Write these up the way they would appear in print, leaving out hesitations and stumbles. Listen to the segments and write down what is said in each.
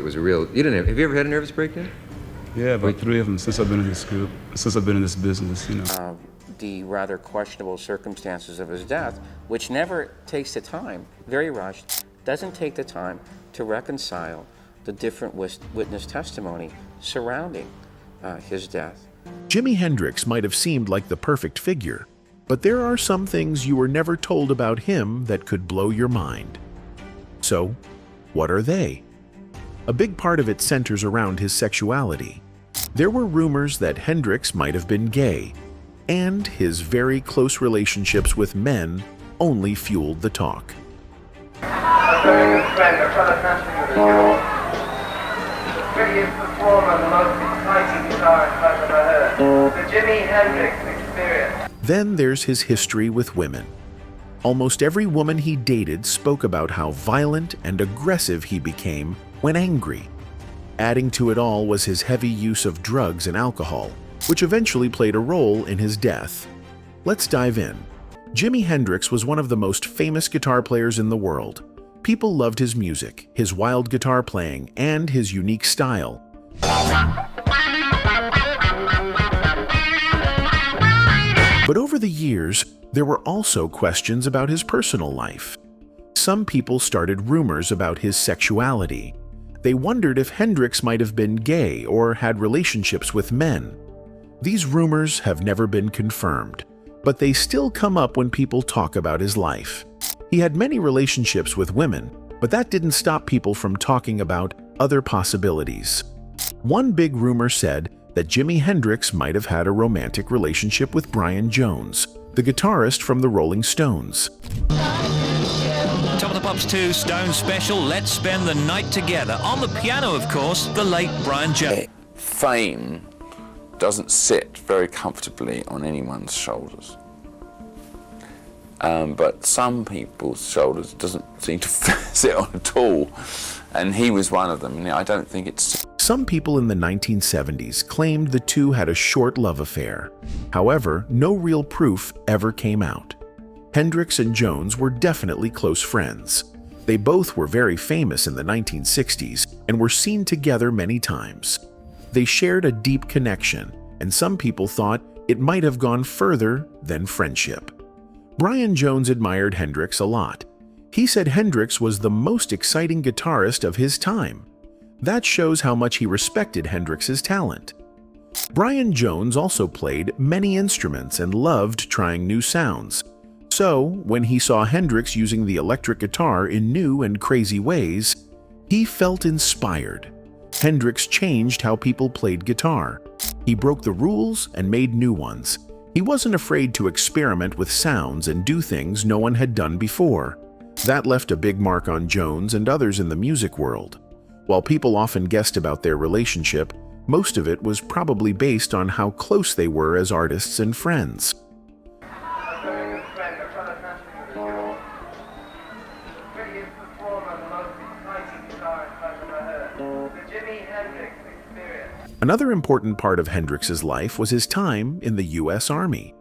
it was a real. You didn't have you ever had a nervous breakdown? Yeah, about 3 of them since I've been in this school, since I've been in this business, you know. The rather questionable circumstances of his death, which never takes the time, very rushed, doesn't take the time to reconcile the different witness testimony surrounding his death. Jimi Hendrix might have seemed like the perfect figure, but there are some things you were never told about him that could blow your mind. So, what are they? A big part of it centers around his sexuality. There were rumors that Hendrix might have been gay, and his very close relationships with men only fueled the talk. A very good friend, a fellow countryman of yours. The prettiest performer, the most exciting guitarist I've ever heard. The Jimi Hendrix experience. Then there's his history with women. Almost every woman he dated spoke about how violent and aggressive he became when angry. Adding to it all was his heavy use of drugs and alcohol, which eventually played a role in his death. Let's dive in. Jimi Hendrix was one of the most famous guitar players in the world. People loved his music, his wild guitar playing, and his unique style. But over the years, there were also questions about his personal life. Some people started rumors about his sexuality. They wondered if Hendrix might have been gay or had relationships with men. These rumors have never been confirmed, but they still come up when people talk about his life. He had many relationships with women, but that didn't stop people from talking about other possibilities. One big rumor said that Jimi Hendrix might have had a romantic relationship with Brian Jones, the guitarist from the Rolling Stones. Top of the Pops 2 Stone Special, Let's Spend the Night Together. On the piano, of course, the late Brian Jones. Fame doesn't sit very comfortably on anyone's shoulders. But some people's shoulders doesn't seem to sit on at all. And he was one of them. And I don't think it's... Some people in the 1970s claimed the two had a short love affair. However, no real proof ever came out. Hendrix and Jones were definitely close friends. They both were very famous in the 1960s and were seen together many times. They shared a deep connection, and some people thought it might have gone further than friendship. Brian Jones admired Hendrix a lot. He said Hendrix was the most exciting guitarist of his time. That shows how much he respected Hendrix's talent. Brian Jones also played many instruments and loved trying new sounds. So, when he saw Hendrix using the electric guitar in new and crazy ways, he felt inspired. Hendrix changed how people played guitar. He broke the rules and made new ones. He wasn't afraid to experiment with sounds and do things no one had done before. That left a big mark on Jones and others in the music world. While people often guessed about their relationship, most of it was probably based on how close they were as artists and friends. A very good friend, a fellow countryman of yours. The prettiest performer, the most exciting guitarist I've ever heard. The Jimi Hendrix experience. Another important part of Hendrix's life was his time in the U.S. Army.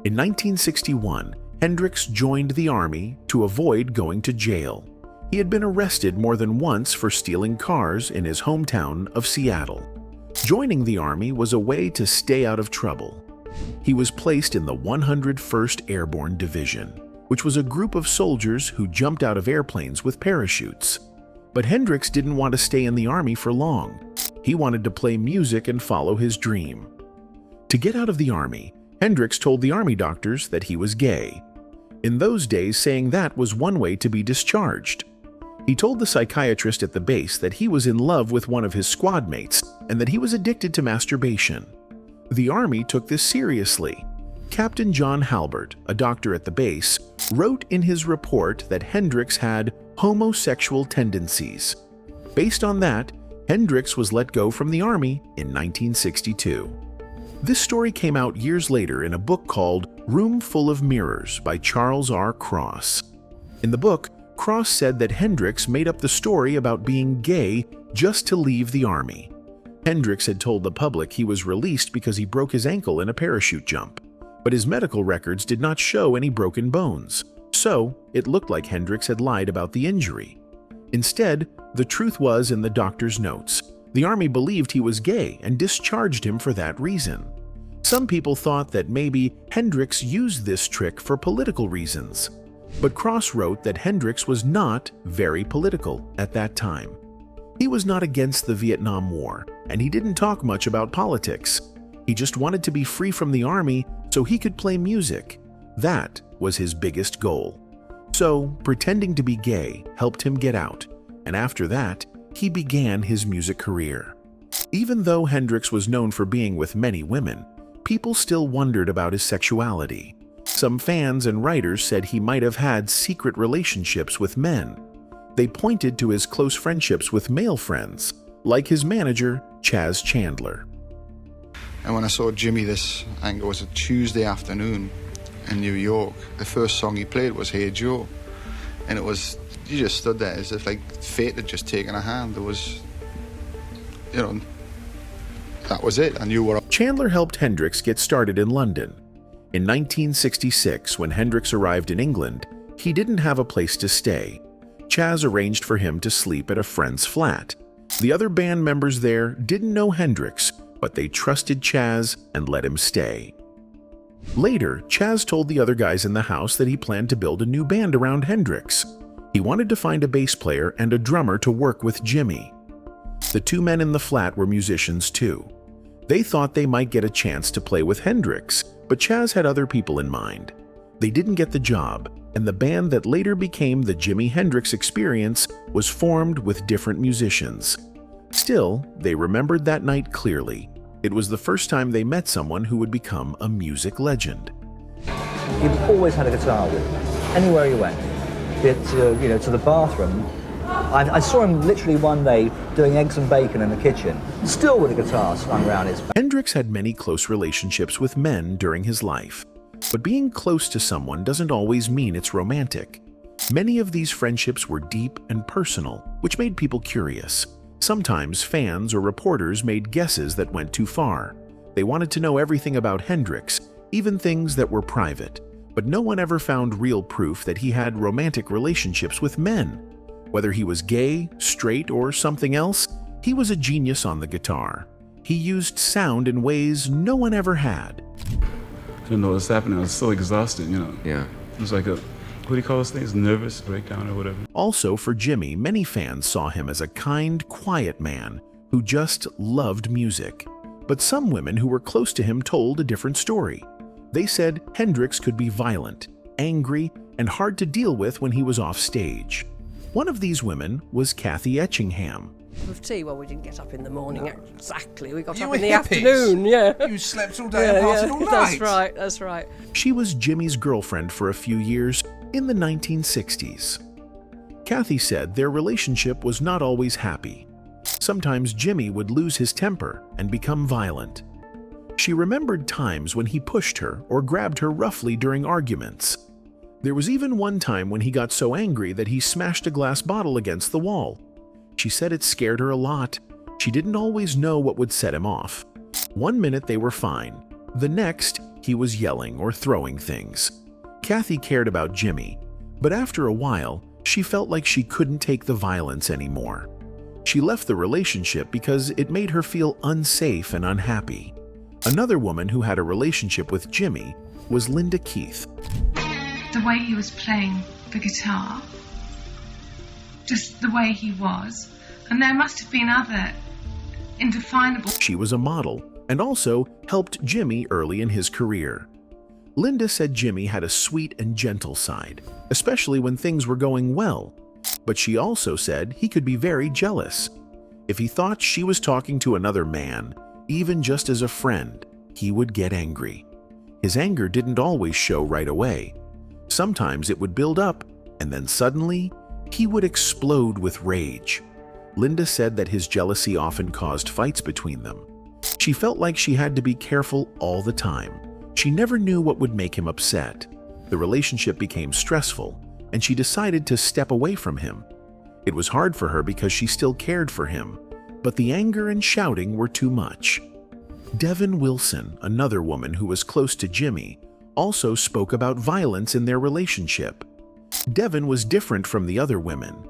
In 1961, Hendrix joined the Army to avoid going to jail. He had been arrested more than once for stealing cars in his hometown of Seattle. Joining the Army was a way to stay out of trouble. He was placed in the 101st Airborne Division, which was a group of soldiers who jumped out of airplanes with parachutes. But Hendrix didn't want to stay in the Army for long. He wanted to play music and follow his dream. To get out of the Army, Hendrix told the Army doctors that he was gay. In those days, saying that was one way to be discharged. He told the psychiatrist at the base that he was in love with one of his squad mates and that he was addicted to masturbation. The Army took this seriously. Captain John Halbert, a doctor at the base, wrote in his report that Hendrix had homosexual tendencies. Based on that, Hendrix was let go from the Army in 1962. This story came out years later in a book called Room Full of Mirrors by Charles R. Cross. In the book, Cross said that Hendrix made up the story about being gay just to leave the Army. Hendrix had told the public he was released because he broke his ankle in a parachute jump, but his medical records did not show any broken bones, so it looked like Hendrix had lied about the injury. Instead, the truth was in the doctor's notes. The army believed he was gay and discharged him for that reason. Some people thought that maybe Hendrix used this trick for political reasons. But Cross wrote that Hendrix was not very political at that time. He was not against the Vietnam War, and he didn't talk much about politics. He just wanted to be free from the army so he could play music. That was his biggest goal. So, pretending to be gay helped him get out, and after that, he began his music career. Even though Hendrix was known for being with many women, people still wondered about his sexuality. Some fans and writers said he might have had secret relationships with men. They pointed to his close friendships with male friends, like his manager, Chas Chandler. And when I saw Jimmy this, I think it was a Tuesday afternoon in New York, the first song he played was Hey Joe. And it was, you just stood there as if like fate had just taken a hand. There was, you know, that was it. I knew what. Chandler helped Hendrix get started in London. In 1966, when Hendrix arrived in England, he didn't have a place to stay. Chas arranged for him to sleep at a friend's flat. The other band members there didn't know Hendrix, but they trusted Chas and let him stay. Later, Chas told the other guys in the house that he planned to build a new band around Hendrix. He wanted to find a bass player and a drummer to work with Jimmy. The two men in the flat were musicians too. They thought they might get a chance to play with Hendrix, but Chas had other people in mind. They didn't get the job, and the band that later became the Jimi Hendrix Experience was formed with different musicians. Still, they remembered that night clearly. It was the first time they met someone who would become a music legend. He always had a guitar with him, anywhere he went. To the bathroom. I saw him literally one day doing eggs and bacon in the kitchen, still with a guitar slung around his back. Hendrix had many close relationships with men during his life. But being close to someone doesn't always mean it's romantic. Many of these friendships were deep and personal, which made people curious. Sometimes fans or reporters made guesses that went too far. They wanted to know everything about Hendrix, even things that were private. But no one ever found real proof that he had romantic relationships with men. Whether he was gay, straight, or something else, he was a genius on the guitar. He used sound in ways no one ever had. I didn't know what was happening. I was so exhausted, you know. Yeah. It was like what do you call those things? Nervous breakdown or whatever. Also, for Jimmy, many fans saw him as a kind, quiet man who just loved music. But some women who were close to him told a different story. They said Hendrix could be violent, angry, and hard to deal with when he was off stage. One of these women was Kathy Etchingham. Of tea, well, we didn't get up in the morning exactly. We got You up were in the hippies. afternoon, yeah. You slept all day and partied all night. That's right. She was Jimmy's girlfriend for a few years in the 1960s. Kathy said their relationship was not always happy. Sometimes Jimmy would lose his temper and become violent. She remembered times when he pushed her or grabbed her roughly during arguments. There was even one time when he got so angry that he smashed a glass bottle against the wall. She said it scared her a lot. She didn't always know what would set him off. One minute they were fine. The next, he was yelling or throwing things. Kathy cared about Jimmy, but after a while, she felt like she couldn't take the violence anymore. She left the relationship because it made her feel unsafe and unhappy. Another woman who had a relationship with Jimmy was Linda Keith. The way he was playing the guitar, just the way he was, and there must have been other indefinable. She was a model and also helped Jimmy early in his career. Linda said Jimmy had a sweet and gentle side, especially when things were going well, but she also said he could be very jealous. If he thought she was talking to another man, even just as a friend, he would get angry. His anger didn't always show right away. Sometimes it would build up, and then suddenly, he would explode with rage. Linda said that his jealousy often caused fights between them. She felt like she had to be careful all the time. She never knew what would make him upset. The relationship became stressful, and she decided to step away from him. It was hard for her because she still cared for him, but the anger and shouting were too much. Devin Wilson, another woman who was close to Jimmy, also spoke about violence in their relationship. Devin was different from the other women.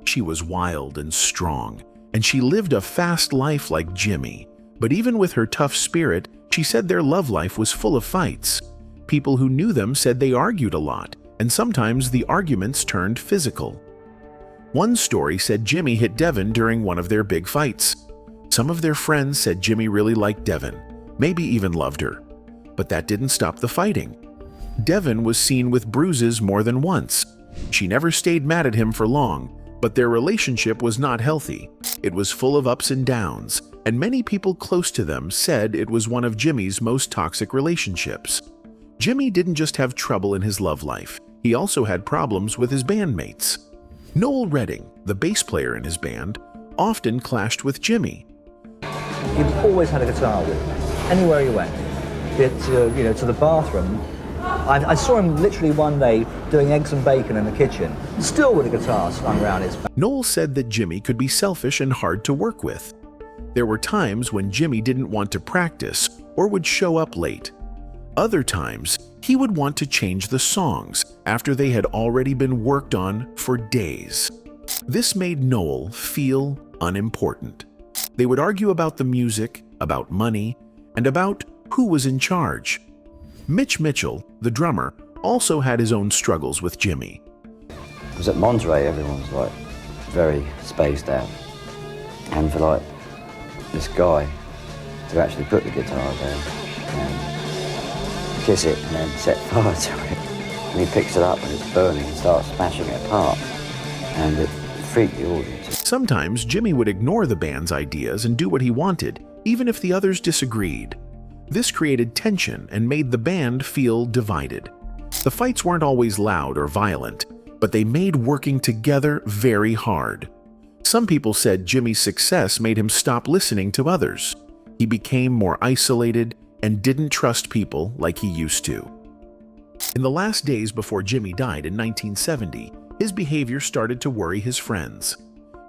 She was wild and strong, and she lived a fast life like Jimi. But even with her tough spirit, she said their love life was full of fights. People who knew them said they argued a lot, and sometimes the arguments turned physical. One story said Jimi hit Devon during one of their big fights. Some of their friends said Jimi really liked Devon, maybe even loved her. But that didn't stop the fighting. Devon was seen with bruises more than once. She never stayed mad at him for long, but their relationship was not healthy. It was full of ups and downs, and many people close to them said it was one of Jimi's most toxic relationships. Jimi didn't just have trouble in his love life, he also had problems with his bandmates. Noel Redding, the bass player in his band, often clashed with Jimi. He always had a guitar with him, anywhere he went. To the bathroom. I saw him literally one day doing eggs and bacon in the kitchen, still with a guitar slung around his back. Noel said that Jimi could be selfish and hard to work with. There were times when Jimi didn't want to practice or would show up late. Other times, he would want to change the songs after they had already been worked on for days. This made Noel feel unimportant. They would argue about the music, about money, and about who was in charge. Mitch Mitchell, the drummer, also had his own struggles with Jimi. Because at Monterey, everyone was like very spaced out. And for like this guy to actually put the guitar there and kiss it and then set fire to it, and he picks it up and it's burning and starts smashing it apart, and it freaked the audience. Sometimes Jimi would ignore the band's ideas and do what he wanted, even if the others disagreed. This created tension and made the band feel divided. The fights weren't always loud or violent, but they made working together very hard. Some people said Jimi's success made him stop listening to others. He became more isolated and didn't trust people like he used to. In the last days before Jimi died in 1970, his behavior started to worry his friends.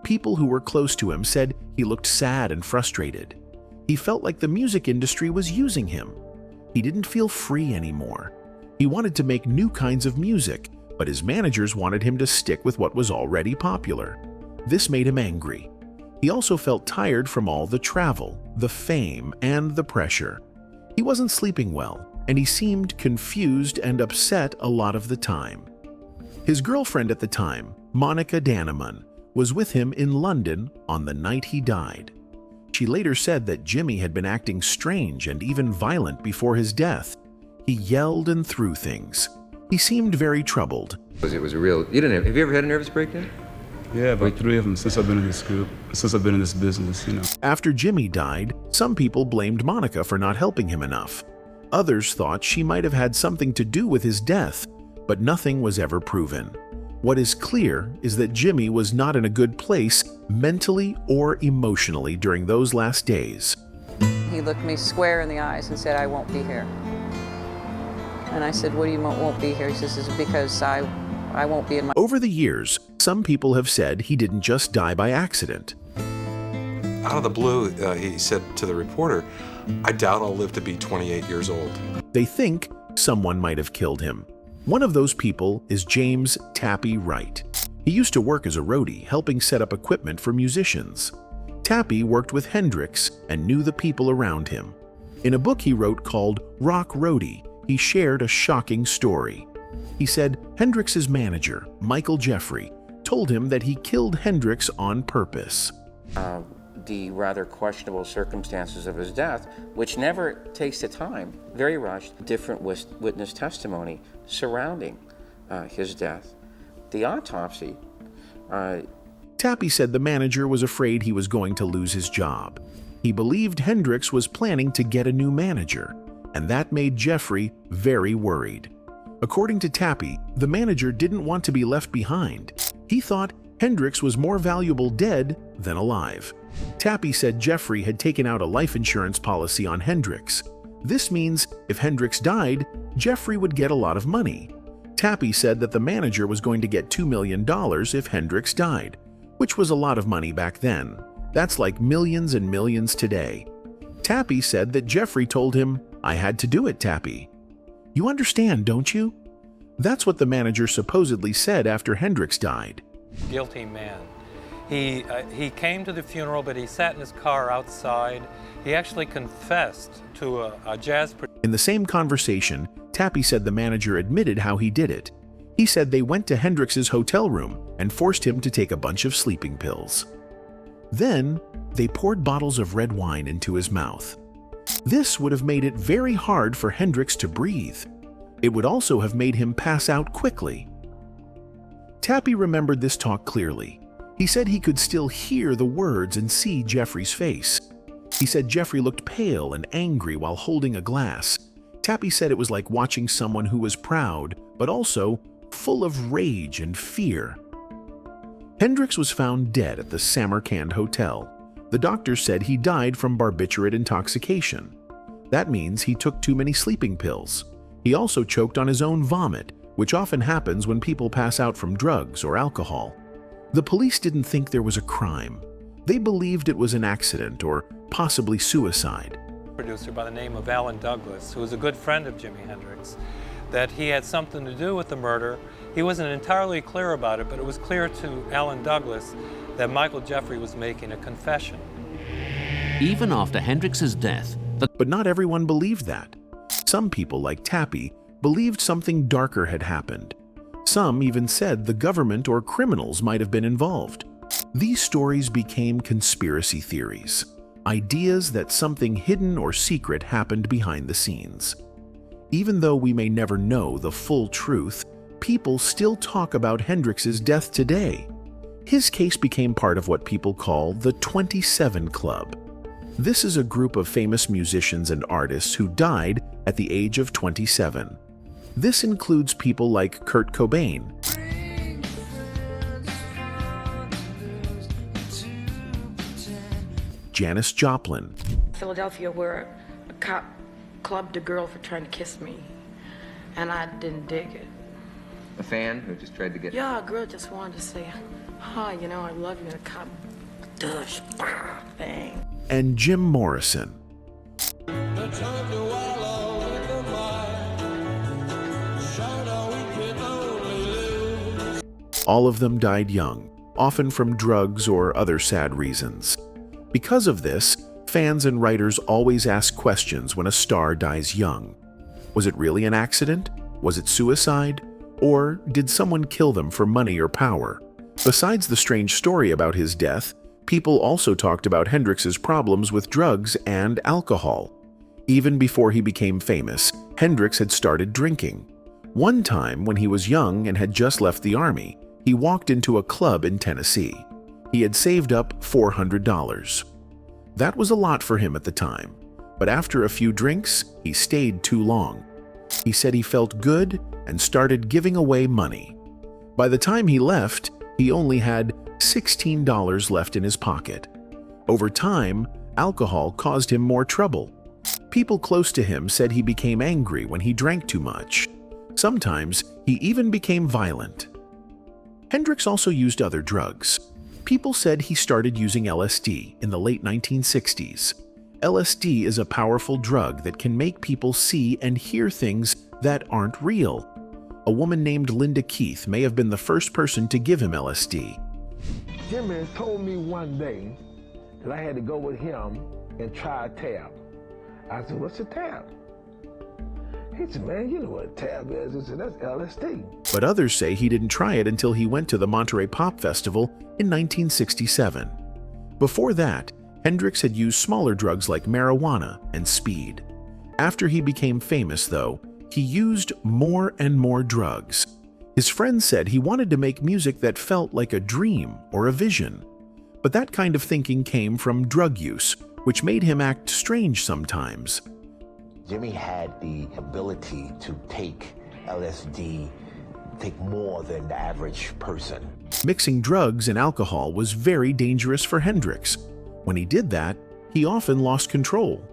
People who were close to him said he looked sad and frustrated. He felt like the music industry was using him. He didn't feel free anymore. He wanted to make new kinds of music, but his managers wanted him to stick with what was already popular. This made him angry. He also felt tired from all the travel, the fame, and the pressure. He wasn't sleeping well, and he seemed confused and upset a lot of the time. His girlfriend at the time, Monica Danneman, was with him in London on the night he died. She later said that Jimi had been acting strange and even violent before his death. He yelled and threw things. He seemed very troubled. It was a real. Have you ever had a nervous breakdown? Yeah, about 3 of them since I've been in this group, since I've been in this business, After Jimi died, some people blamed Monica for not helping him enough. Others thought she might have had something to do with his death, but nothing was ever proven. What is clear is that Jimi was not in a good place mentally or emotionally during those last days. He looked me square in the eyes and said, "I won't be here." And I said, "What do you won't be here?" He says, "It's because I won't be in my..." Over the years, some people have said he didn't just die by accident. Out of the blue, he said to the reporter, "I doubt I'll live to be 28 years old." They think someone might have killed him. One of those people is James "Tappy" Wright. He used to work as a roadie, helping set up equipment for musicians. Tappy worked with Hendrix and knew the people around him. In a book he wrote called Rock Roadie, he shared a shocking story. He said Hendrix's manager, Michael Jeffrey, told him that he killed Hendrix on purpose. The rather questionable circumstances of his death, which never takes the time, very rushed, different witness testimony surrounding his death. The autopsy. Tappy said the manager was afraid he was going to lose his job. He believed Hendrix was planning to get a new manager, and that made Jeffrey very worried. According to Tappy, the manager didn't want to be left behind. He thought Hendrix was more valuable dead than alive. Tappy said Jeffrey had taken out a life insurance policy on Hendrix. This means if Hendrix died, Jeffrey would get a lot of money. Tappy said that the manager was going to get $2 million if Hendrix died, which was a lot of money back then. That's like millions and millions today. Tappy said that Jeffrey told him, "I had to do it, Tappy." You understand, don't you? That's what the manager supposedly said after Hendrix died. Guilty man He came to the funeral, but he sat in his car outside. He actually confessed to a jazz producer. In the same conversation, Tappy said the manager admitted how he did it. He said they went to Hendrix's hotel room and forced him to take a bunch of sleeping pills. Then, they poured bottles of red wine into his mouth. This would have made it very hard for Hendrix to breathe. It would also have made him pass out quickly. Tappy remembered this talk clearly. He said he could still hear the words and see Jeffrey's face. He said Jeffrey looked pale and angry while holding a glass. Tappy said it was like watching someone who was proud, but also full of rage and fear. Hendrix was found dead at the Samarkand Hotel. The doctor said he died from barbiturate intoxication. That means he took too many sleeping pills. He also choked on his own vomit, which often happens when people pass out from drugs or alcohol. The police didn't think there was a crime. They believed it was an accident or possibly suicide. Producer by the name of Alan Douglas, who was a good friend of Jimi Hendrix, that he had something to do with the murder. He wasn't entirely clear about it, but it was clear to Alan Douglas that Michael Jeffrey was making a confession. Even after Hendrix's death, But not everyone believed that. Some people, like Tappy, believed something darker had happened. Some even said the government or criminals might have been involved. These stories became conspiracy theories, ideas that something hidden or secret happened behind the scenes. Even though we may never know the full truth, people still talk about Hendrix's death today. His case became part of what people call the 27 Club. This is a group of famous musicians and artists who died at the age of 27. This includes people like Kurt Cobain, Janis Joplin, Philadelphia, where a cop clubbed a girl for trying to kiss me, and I didn't dig it. A fan who just tried to get... Yeah, a girl just wanted to say, hi, you know, I love you, and a cop, dush, thing. and Jim Morrison. All of them died young, often from drugs or other sad reasons. Because of this, fans and writers always ask questions when a star dies young. Was it really an accident? Was it suicide? Or did someone kill them for money or power? Besides the strange story about his death, people also talked about Hendrix's problems with drugs and alcohol. Even before he became famous, Hendrix had started drinking. One time, when he was young and had just left the army, he walked into a club in Tennessee. He had saved up $400. That was a lot for him at the time, but after a few drinks, he stayed too long. He said he felt good and started giving away money. By the time he left, he only had $16 left in his pocket. Over time, alcohol caused him more trouble. People close to him said he became angry when he drank too much. Sometimes, he even became violent. Hendrix also used other drugs. People said he started using LSD in the late 1960s. LSD is a powerful drug that can make people see and hear things that aren't real. A woman named Linda Keith may have been the first person to give him LSD. Jimmy told me one day that I had to go with him and try a tab. I said, what's a tab? He said, man, you know what a tab is. I said, that's LSD. But others say he didn't try it until he went to the Monterey Pop Festival in 1967. Before that, Hendrix had used smaller drugs like marijuana and speed. After he became famous, though, he used more and more drugs. His friends said he wanted to make music that felt like a dream or a vision. But that kind of thinking came from drug use, which made him act strange sometimes. Jimmy had the ability to take LSD, take more than the average person. Mixing drugs and alcohol was very dangerous for Hendrix. When he did that, he often lost control.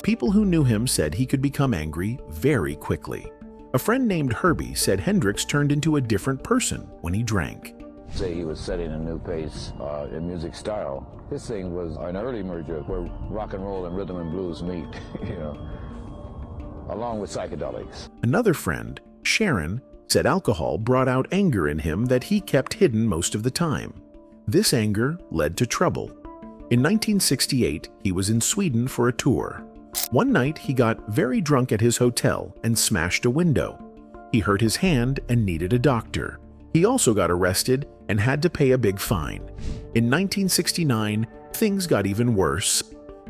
People who knew him said he could become angry very quickly. A friend named Herbie said Hendrix turned into a different person when he drank. Say he was setting a new pace in music style. This thing was an early merger where rock and roll and rhythm and blues meet, you know, along with psychedelics. Another friend, Sharon, said alcohol brought out anger in him that he kept hidden most of the time. This anger led to trouble. In 1968, he was in Sweden for a tour. One night, he got very drunk at his hotel and smashed a window. He hurt his hand and needed a doctor. He also got arrested and had to pay a big fine. In 1969, things got even worse.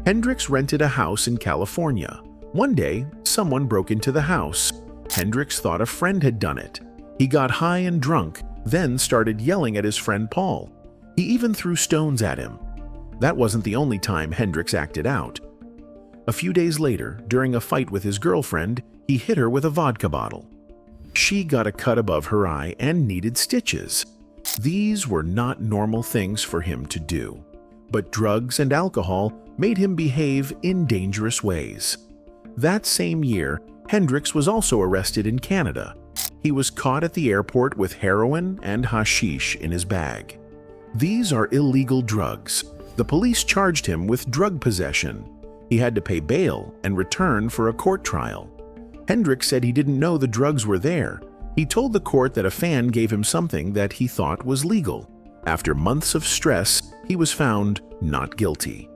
Hendrix rented a house in California. One day, someone broke into the house. Hendrix thought a friend had done it. He got high and drunk, then started yelling at his friend Paul. He even threw stones at him. That wasn't the only time Hendrix acted out. A few days later, during a fight with his girlfriend, he hit her with a vodka bottle. She got a cut above her eye and needed stitches. These were not normal things for him to do, but drugs and alcohol made him behave in dangerous ways. That same year, Hendrix was also arrested in Canada. He was caught at the airport with heroin and hashish in his bag. These are illegal drugs. The police charged him with drug possession. He had to pay bail and return for a court trial. Hendrix said he didn't know the drugs were there. He told the court that a fan gave him something that he thought was legal. After months of stress, he was found not guilty.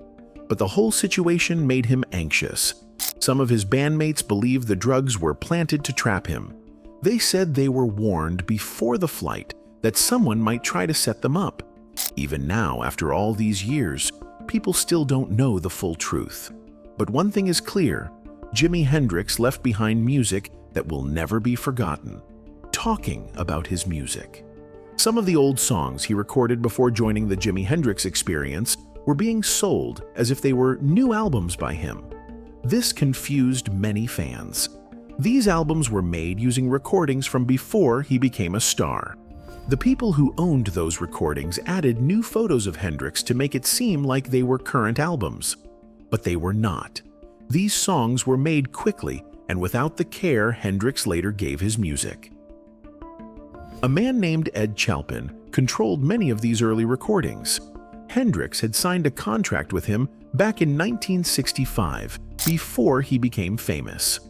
But the whole situation made him anxious. Some of his bandmates believed the drugs were planted to trap him. They said they were warned before the flight that someone might try to set them up. Even now, after all these years, people still don't know the full truth. But one thing is clear, Jimi Hendrix left behind music that will never be forgotten. Talking about his music. Some of the old songs he recorded before joining the Jimi Hendrix Experience were being sold as if they were new albums by him. This confused many fans. These albums were made using recordings from before he became a star. The people who owned those recordings added new photos of Hendrix to make it seem like they were current albums. But they were not. These songs were made quickly and without the care Hendrix later gave his music. A man named Ed Chalpin controlled many of these early recordings. Hendrix had signed a contract with him back in 1965, before he became famous.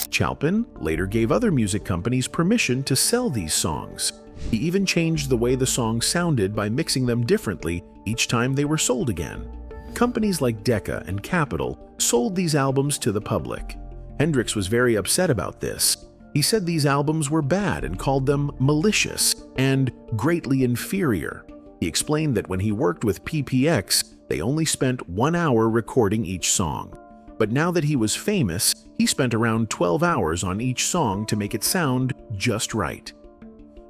Chalpin later gave other music companies permission to sell these songs. He even changed the way the songs sounded by mixing them differently each time they were sold again. Companies like Decca and Capitol sold these albums to the public. Hendrix was very upset about this. He said these albums were bad and called them malicious and greatly inferior. He explained that when he worked with PPX, they only spent 1 hour recording each song. But now that he was famous, he spent around 12 hours on each song to make it sound just right.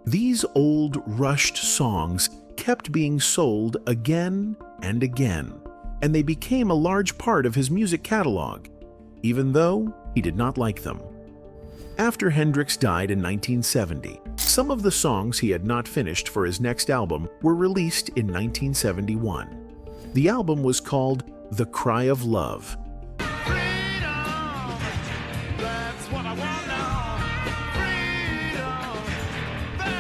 These old, rushed songs kept being sold again and again, and they became a large part of his music catalog, even though he did not like them. After Hendrix died in 1970, some of the songs he had not finished for his next album were released in 1971. The album was called The Cry of Love.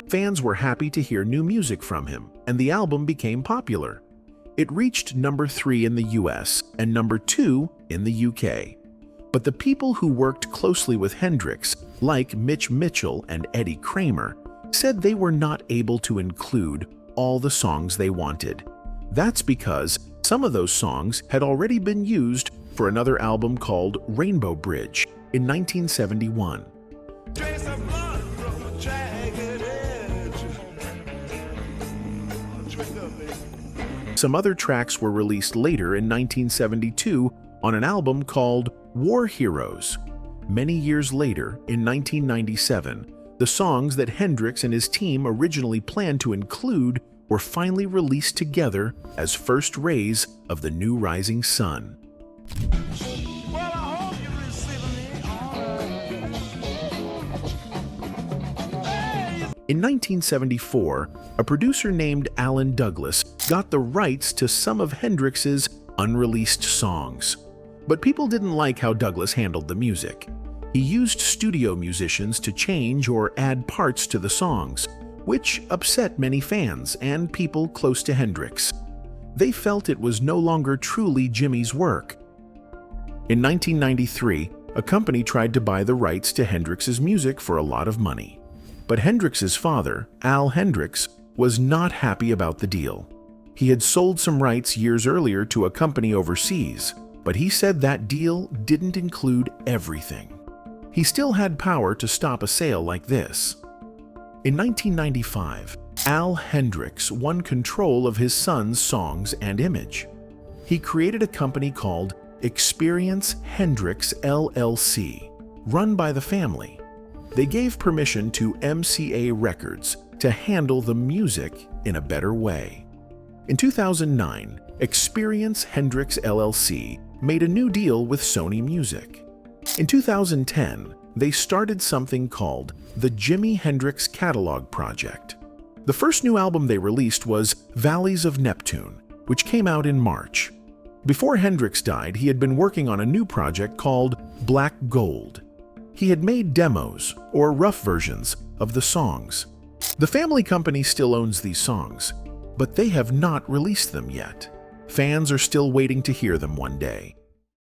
Fans were happy to hear new music from him, and the album became popular. It reached number 3 in the US and number 2 in the UK. But the people who worked closely with Hendrix, like Mitch Mitchell and Eddie Kramer, said they were not able to include all the songs they wanted. That's because some of those songs had already been used for another album called Rainbow Bridge in 1971. Some other tracks were released later in 1972 on an album called War Heroes. Many years later, in 1997, the songs that Hendrix and his team originally planned to include were finally released together as first rays of the new rising sun. In 1974, a producer named Alan Douglas got the rights to some of Hendrix's unreleased songs. But people didn't like how Douglas handled the music. He used studio musicians to change or add parts to the songs, which upset many fans and people close to Hendrix. They felt it was no longer truly Jimi's work. In 1993, a company tried to buy the rights to Hendrix's music for a lot of money. But Hendrix's father, Al Hendrix, was not happy about the deal. He had sold some rights years earlier to a company overseas, but he said that deal didn't include everything. He still had power to stop a sale like this. In 1995, Al Hendrix won control of his son's songs and image. He created a company called Experience Hendrix LLC, run by the family. They gave permission to MCA Records to handle the music in a better way. In 2009, Experience Hendrix LLC made a new deal with Sony Music. In 2010, they started something called the Jimi Hendrix Catalog Project. The first new album they released was Valleys of Neptune, which came out in March. Before Hendrix died, he had been working on a new project called Black Gold. He had made demos, or rough versions, of the songs. The family company still owns these songs, but they have not released them yet. Fans are still waiting to hear them one day.